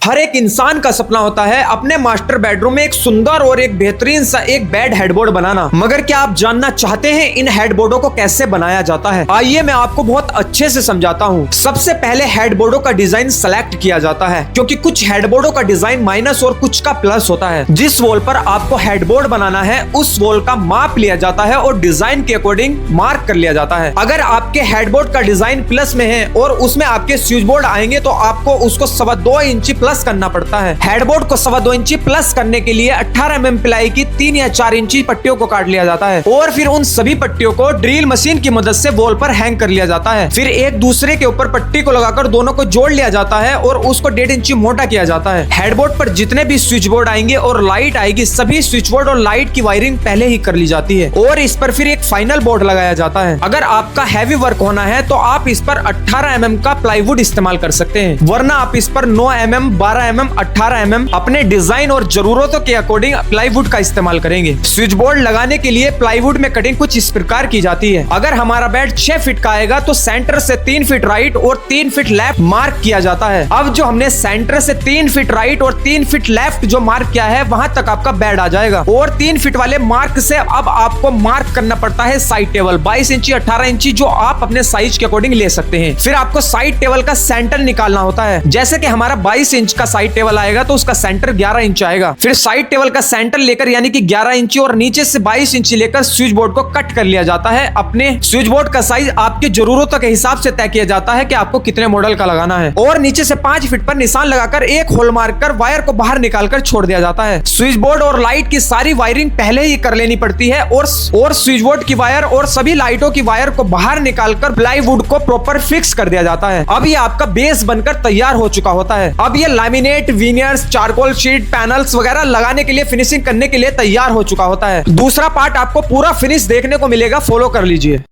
हर एक इंसान का सपना होता है अपने मास्टर बेडरूम में एक सुंदर और एक बेहतरीन सा एक बेड हेडबोर्ड बनाना। मगर क्या आप जानना चाहते हैं इन हेडबोर्डों को कैसे बनाया जाता है? आइए मैं आपको बहुत अच्छे से समझाता हूँ। सबसे पहले हेडबोर्डों का डिजाइन सेलेक्ट किया जाता है, क्योंकि कुछ हेडबोर्डों का डिजाइन माइनस और कुछ का प्लस होता है। जिस वॉल पर आपको हेडबोर्ड बनाना है उस वॉल का माप लिया जाता है और डिजाइन के अकॉर्डिंग मार्क कर लिया जाता है। अगर आपके हेडबोर्ड का डिजाइन प्लस में है और उसमें आपके स्विच बोर्ड आएंगे तो आपको उसको 2.25 इंची प्लस करना पड़ता है। हेडबोर्ड को 2.25 इंची प्लस करने के लिए 18 mm प्लाई की 3 या 4 इंची पट्टियों को काट लिया जाता है और फिर उन सभी पट्टियों को ड्रिल मशीन की मदद से वॉल पर हैंग कर लिया जाता है। फिर एक दूसरे के ऊपर पट्टी को लगाकर दोनों को जोड़ लिया जाता है और उसको 1.5 इंची मोटा किया जाता है। हेडबोर्ड पर जितने भी स्विच बोर्ड आएंगे और लाइट आएगी, सभी स्विच बोर्ड और लाइट की वायरिंग पहले ही कर ली जाती है और इस पर फिर एक फाइनल बोर्ड लगाया जाता है। अगर आपका हैवी वर्क होना है तो आप इस पर 18 mm का प्लाईवुड इस्तेमाल कर सकते हैं, वरना आप इस पर 9 mm, 12 mm, 18 mm अपने डिजाइन और जरूरतों के अकॉर्डिंग प्लाईवुड का इस्तेमाल करेंगे। स्विच बोर्ड लगाने के लिए प्लाईवुड में कटिंग कुछ इस प्रकार की जाती है। अगर हमारा बेड 6 फीट का आएगा तो सेंटर से 3 फीट राइट और 3 फीट लेफ्ट मार्क किया जाता है। अब जो हमने सेंटर से 3 फीट राइट और 3 फीट लेफ्ट जो मार्क किया है वहां तक आपका बेड आ जाएगा और 3 फीट वाले मार्क से अब आपको मार्क करना पड़ता है साइड टेबल 22 इंची 18 इंची, जो आप अपने साइज के अकॉर्डिंग ले सकते हैं। फिर आपको साइड टेबल का सेंटर निकालना होता है। जैसे कि हमारा 22 इंच का साइड टेबल आएगा तो उसका सेंटर 11 इंच आएगा। फिर साइड टेबल का सेंटर लेकर यानी कि 11 इंची और नीचे से 22 इंची लेकर स्विच बोर्ड को कट कर लिया जाता है। अपने स्विच बोर्ड का साइज आपकी जरूरतों के हिसाब से तय किया जाता है कि आपको कितने मॉडल का लगाना है और नीचे से 5 फीट पर निशान लगाकर एक होल मार कर वायर को बाहर निकालकर छोड़ दिया जाता है। स्विच बोर्ड और लाइट की सारी वायरिंग पहले ही कर लेनी पड़ती है और स्विच बोर्ड की वायर और सभी लाइटों की वायर को बाहर निकालकर प्लाईवुड को प्रॉपर फिक्स कर दिया जाता है। अब ये आपका बेस बनकर तैयार हो चुका होता है। अब ये laminate, veneers, charcoal sheet, panels वगैरह लगाने के लिए, फिनिशिंग करने के लिए तैयार हो चुका होता है। दूसरा पार्ट आपको पूरा फिनिश देखने को मिलेगा, फॉलो कर लीजिए।